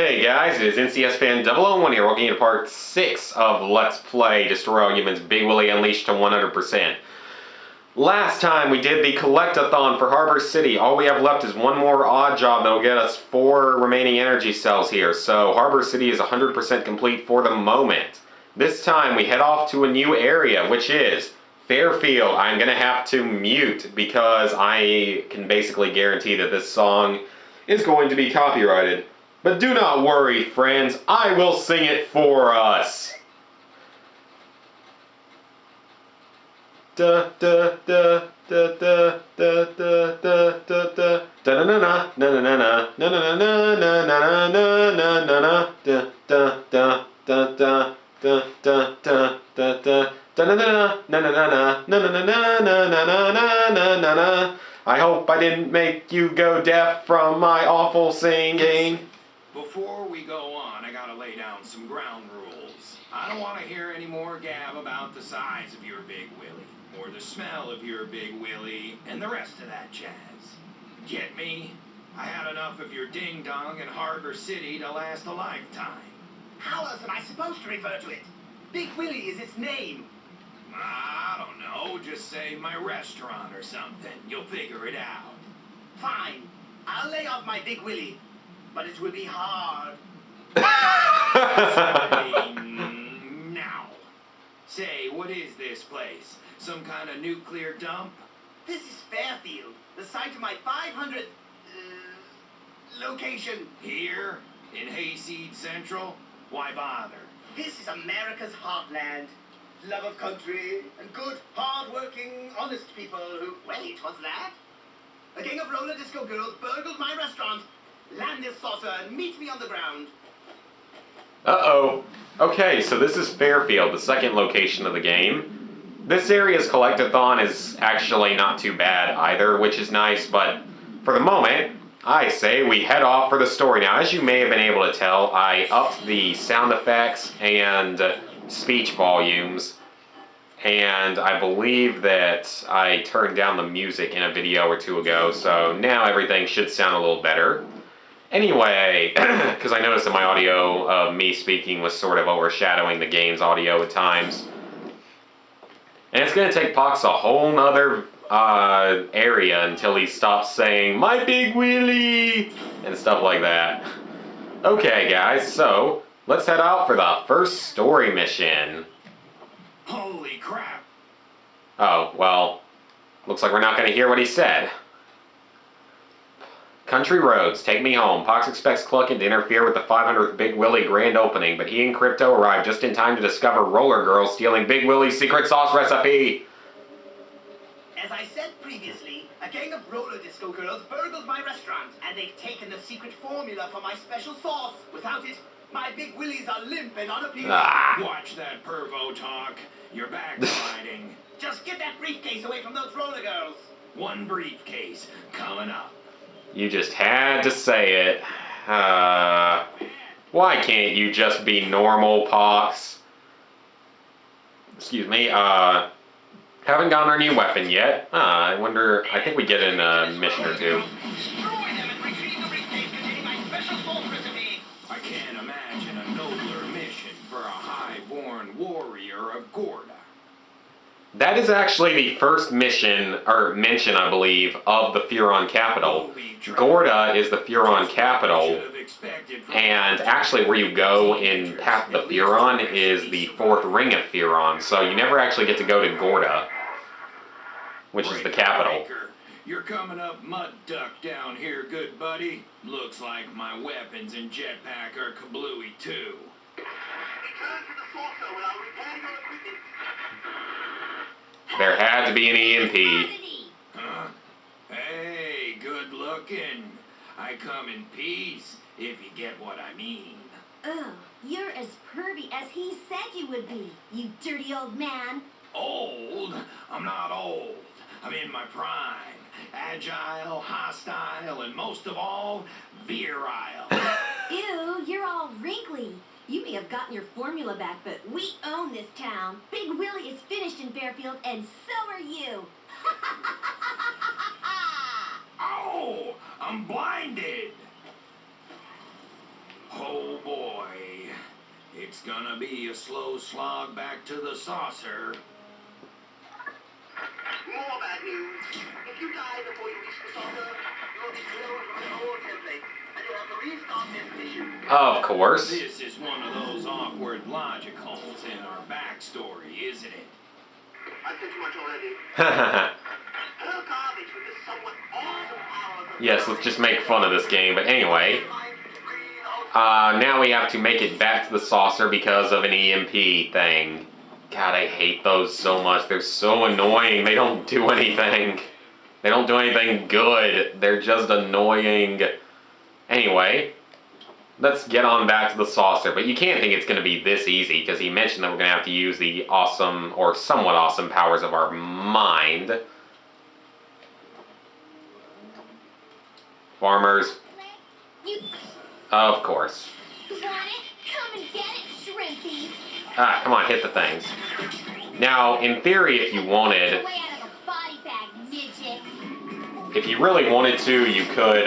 Hey guys, it is NCS Fan 001 here, welcome you to part 6 of Let's Play Destroy Arguments Big Willy Unleashed to 100%. Last time we did the collect-a-thon for Harbor City. All we have left is one more odd job that will get us 4 remaining energy cells here. So Harbor City is 100% complete for the moment. This time we head off to a new area, which is Fairfield. I'm going to have to mute because I can basically guarantee that this song is going to be copyrighted. But do not worry, friends, I will sing it for us. Da da da da da da da da da da da na na na na na na na na na na na na na na da da da da da da da da da da da na na na na na na na na na na na na. I hope I didn't make you go deaf from my awful singing. Before we go on, I gotta lay down some ground rules. I don't want to hear any more gab about the size of your Big Willy, or the smell of your Big Willy, and the rest of that jazz. Get me? I had enough of your ding-dong in Harbor City to last a lifetime. How else am I supposed to refer to it? Big Willy is its name. I don't know, just say my restaurant or something. You'll figure it out. Fine, I'll lay off my Big Willy. But it will be hard. Now. Say, what is this place? Some kind of nuclear dump? This is Fairfield, the site of my 500th location. Here? In Hayseed Central? Why bother? This is America's heartland. Love of country and good, hard-working, honest people who... Well, it was that. A gang of roller disco girls burgled my restaurant. Land this saucer and meet me on the ground. Uh-oh. Okay, so this is Fairfield, the second location of the game. This area's collect-a-thon is actually not too bad either, which is nice, but for the moment, I say we head off for the story. Now, as you may have been able to tell, I upped the sound effects and speech volumes, and I believe that I turned down the music in a video or two ago, so now everything should sound a little better. Anyway, because I noticed that my audio of me speaking was sort of overshadowing the game's audio at times. And it's going to take Pox a whole nother area until he stops saying, "My Big Willy!" and stuff like that. Okay, guys, so let's head out for the first story mission. Holy crap! Oh, well, looks like we're not going to hear what he said. Country roads, take me home. Pox expects Cluckin to interfere with the 500th Big Willy grand opening, but he and Crypto arrive just in time to discover Roller Girl stealing Big Willy's secret sauce recipe. As I said previously, a gang of roller disco girls burgled my restaurant, and they've taken the secret formula for my special sauce. Without it, my Big Willies are limp and unappealing. Watch that pervo talk. You're backsliding. Just get that briefcase away from those roller girls. One briefcase coming up. You just had to say it. Why can't you just be normal, Pox? Excuse me, haven't gotten our new weapon yet. I wonder, I think we get in a mission or two. I can't imagine a nobler mission for a high-born warrior of Gorda. That is actually the first mission, or mention, I believe, of the Furon capital. Gorda is the Furon capital, and actually where you go in Path of the Furon is the 4th ring of Furon, so you never actually get to go to Gorda, which is the capital. You're coming up mud duck down here, good buddy. Looks like my weapons and jetpack are kablooey too. Return to the saucer while I repair your equipment. There had to be an EMP. Huh? Hey, good looking. I come in peace, if you get what I mean. Oh, you're as pervy as he said you would be, you dirty old man. Old? I'm not old. I'm in my prime. Agile, hostile, and most of all, virile. Ew, you're all wrinkly. You may have gotten your formula back, but we own this town. Big Willy is finished in Fairfield, and so are you. Oh, I'm blinded. boy. It's gonna be a slow slog back to the saucer. More bad news. If you die before you reach the saucer, you will be thrown from the old template, and you'll have to restart this mission. Of course. This is one of those awkward logic holes in our backstory, isn't it? I've said too much already. Hello, garbage with this somewhat awesome power. Yes, let's just make fun of this game. But anyway, now we have to make it back to the saucer because of an EMP thing. God, I hate those so much. They're so annoying. They don't do anything. They don't do anything good. They're just annoying. Anyway, let's get on back to the saucer. But you can't think it's going to be this easy because he mentioned that we're going to have to use the awesome or somewhat awesome powers of our mind. Farmers. Of course. Want it? Come and get it, Shrimpy. Ah, come on, hit the things. Now, in theory, if you wanted, Way out of a body bag, midget. if you really wanted to, you could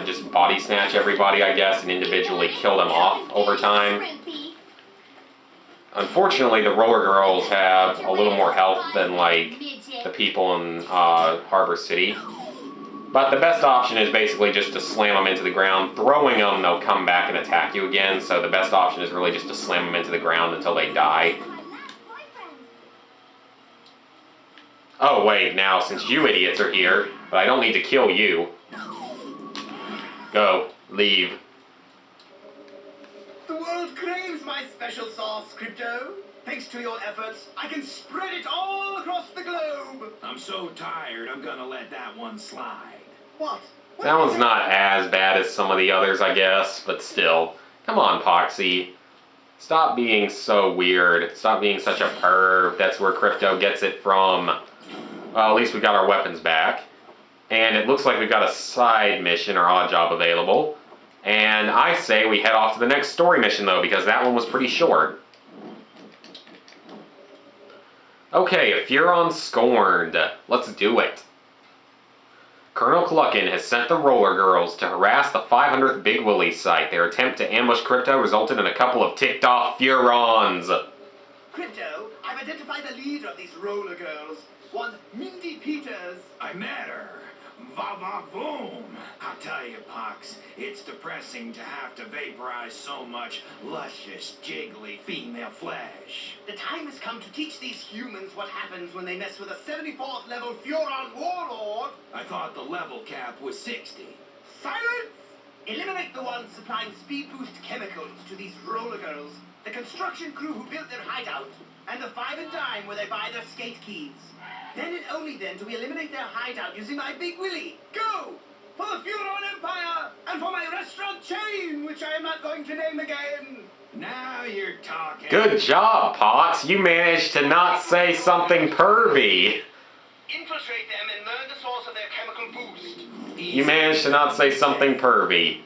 just body snatch everybody, I guess, and individually kill them off over time. Shrimpy. Unfortunately, the roller girls have a little more health than, like, the people in Harbor City. But the best option is basically just to slam them into the ground. Throwing them, they'll come back and attack you again. So the best option is really just to slam them into the ground until they die. Oh, wait, now, since you idiots are here, but I don't need to kill you. Go. Leave. The world craves my special sauce, Crypto. Thanks to your efforts, I can spread it all across the globe. I'm so tired, I'm gonna let that one slide. What? That one's not as bad as some of the others, I guess, but still. Come on, Poxy. Stop being so weird. Stop being such a perv. That's where Crypto gets it from. Well, at least we got our weapons back. And it looks like we've got a side mission or odd job available. And I say we head off to the next story mission, though, because that one was pretty short. Okay, if you're unscorned, let's do it. Colonel Cluckin has sent the Roller Girls to harass the 500th Big Willy site. Their attempt to ambush Crypto resulted in a couple of ticked-off Furons. Crypto, I've identified the leader of these roller girls. One Mindy Peters. I met her. Va-va-boom! I'll tell you, Pox, it's depressing to have to vaporize so much luscious, jiggly female flesh. The time has come to teach these humans what happens when they mess with a 74th level Furon warlord. I thought the level cap was 60. Silence! Eliminate the ones supplying speed boost chemicals to these roller girls, the construction crew who built their hideout, and the 5 and dime where they buy their skate keys. Then and only then do we eliminate their hideout using my Big Willy. Go! For the Furon Empire, and for my restaurant chain, which I am not going to name again. Now you're talking. Good job, Pox. You managed to not say something pervy. Infiltrate them and learn the source of their chemical boost. You managed to not say something pervy.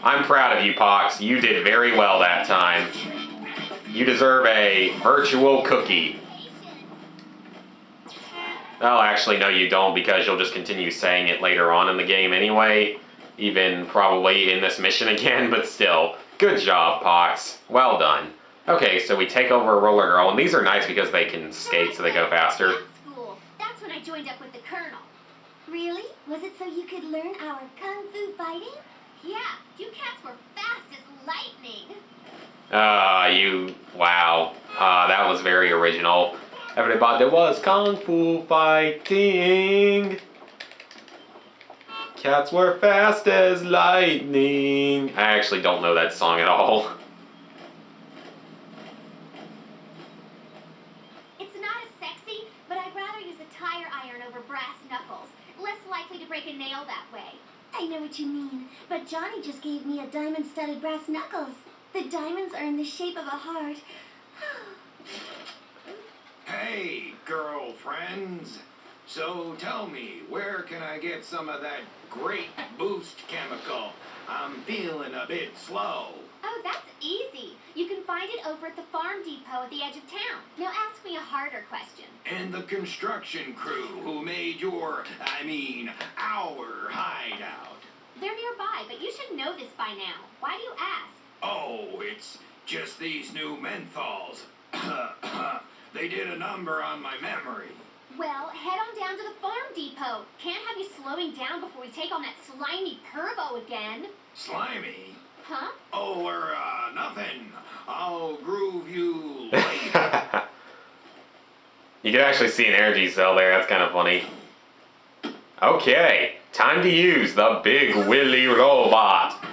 I'm proud of you, Pox. You did very well that time. You deserve a virtual cookie. Oh, actually, no, you don't, because you'll just continue saying it later on in the game anyway. Even probably in this mission again, but still. Good job, Pox. Well done. Okay, so we take over a roller girl, and these are nice because they can skate so they go faster. School. That's when I joined up with the Colonel. Really? Was it so you could learn our kung fu fighting? Yeah, you cats were fast as lightning. Wow. That was very original. Everybody was kung fu fighting. Cats were fast as lightning. I actually don't know that song at all. It's not as sexy, but I'd rather use a tire iron over brass knuckles. Less likely to break a nail that way. I know what you mean, but Johnny just gave me a diamond-studded brass knuckles. The diamonds are in the shape of a heart. Hey, girlfriends. So tell me, where can I get some of that great boost chemical? I'm feeling a bit slow. Oh, that's easy. You can find it over at the farm depot at the edge of town. Now ask me a harder question. And the construction crew who made our hideout. They're should know this by now. Why do you ask? Oh, it's just these new menthols. They did a number on my memory. Well, head on down to the farm depot. Can't have you slowing down before we take on that slimy Curvo again. Slimy? Huh? Oh, nothing. I'll groove you later. You can actually see an energy cell there. That's kind of funny. Okay, time to use the Big Willy robot.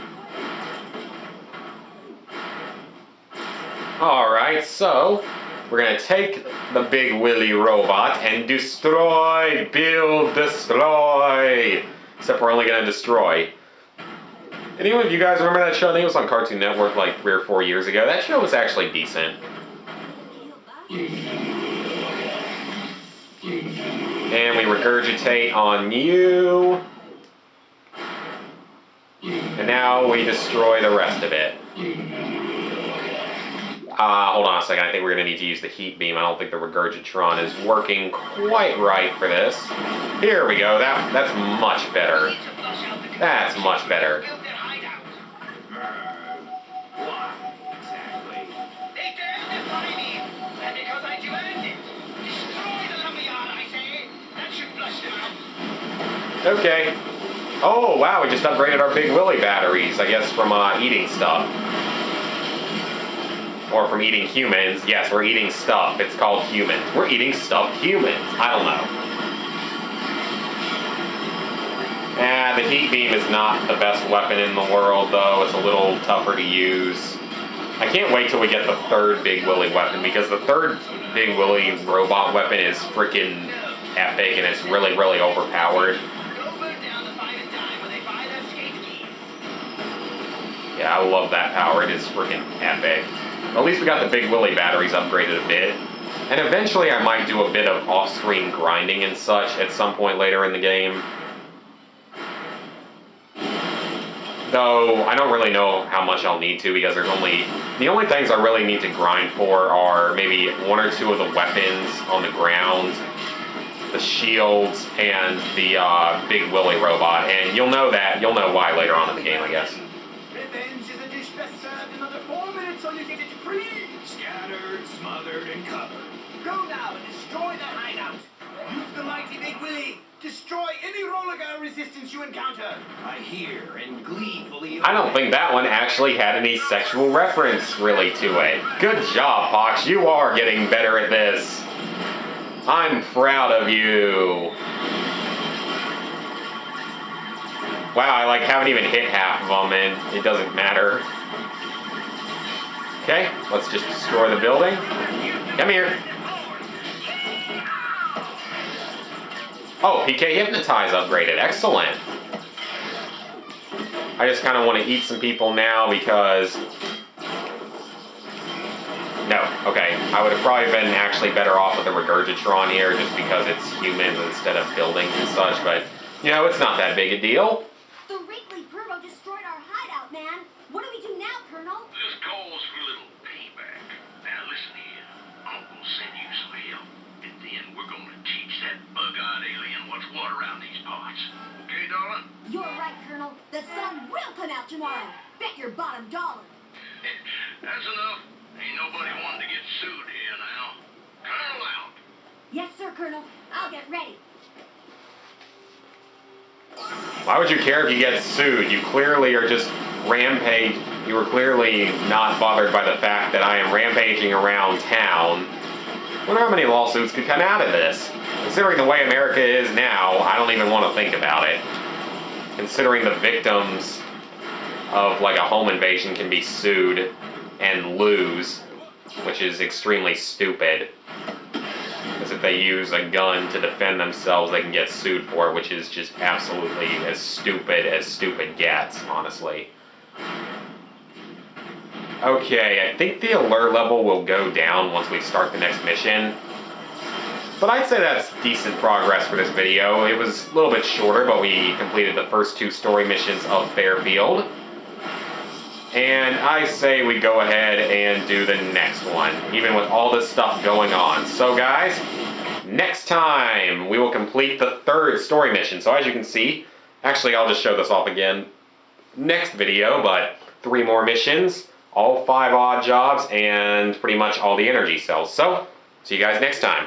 Alright, so we're going to take the Big Willy robot and destroy, build, destroy. Except we're only going to destroy. Anyone of you guys remember that show? I think it was on Cartoon Network like 3 or 4 years ago. That show was actually decent. And we regurgitate on you. And now we destroy the rest of it. Hold on a second. I think we're going to need to use the heat beam. I don't think the regurgitron is working quite right for this. Here we go. That's much better. That's much better. Why exactly? They dared defy me, and because I demanded it. Destroy the lumberyard, I say. That should flush them out. Okay. Oh, wow. We just upgraded our Big Willy batteries. I guess from eating stuff. Or from eating humans. Yes, we're eating stuff. It's called humans. We're eating stuffed humans. I don't know. The heat beam is not the best weapon in the world, though. It's a little tougher to use. I can't wait till we get the third Big Willy weapon, because the third Big Willy robot weapon is freaking epic, and it's really, really overpowered. Yeah, I love that power. It is freaking epic. At least we got the Big Willy batteries upgraded a bit. And eventually I might do a bit of off-screen grinding and such at some point later in the game. Though, I don't really know how much I'll need to, because the only things I really need to grind for are maybe 1 or 2 of the weapons on the ground, the shields, and the Big Willy robot. And you'll know why later on in the game, I guess. Revenge is a dish best served in another 4 minutes, or you get it free. Scattered, smothered, and covered. Go now and destroy that hideout. Use the mighty Big Willy. Destroy any roller girl resistance you encounter. I hear and gleefully. I don't think that one actually had any sexual reference really to it. Good job, Pox. You are getting better at this. I'm proud of you. Wow, I haven't even hit half of them, and it doesn't matter. Okay, let's just destroy the building. Come here. Oh, PK Hypnotize upgraded. Excellent. I just kind of want to eat some people now because... No, okay. I would have probably been actually better off with the Regurgitron here just because it's humans instead of buildings and such, but, you know, it's not that big a deal. The Wrigley Curvo destroyed our hideout, man. What do we do now, Colonel? This calls for a little payback. Now listen here. Uncle sent you some help. And then we're gonna teach that bug-eyed alien what's what around these parts. Okay, darling? You're right, Colonel. The sun will come out tomorrow. Bet your bottom dollar. That's enough. Ain't nobody wanting to get sued here now. Colonel out. Yes, sir, Colonel. I'll get ready. Why would you care if you get sued? You clearly are just You were clearly not bothered by the fact that I am rampaging around town. I wonder how many lawsuits could come out of this. Considering the way America is now, I don't even want to think about it. Considering the victims of a home invasion can be sued and lose, which is extremely stupid. Because if they use a gun to defend themselves, they can get sued for it, which is just absolutely as stupid gets, honestly. Okay, I think the alert level will go down once we start the next mission. But I'd say that's decent progress for this video. It was a little bit shorter, but we completed the first 2 story missions of Fairfield. And I say we go ahead and do the next one, even with all this stuff going on. So guys, next time we will complete the 3rd story mission. So as you can see, actually I'll just show this off again. next video, but 3 more missions, all 5 odd jobs, and pretty much all the energy cells. So, see you guys next time.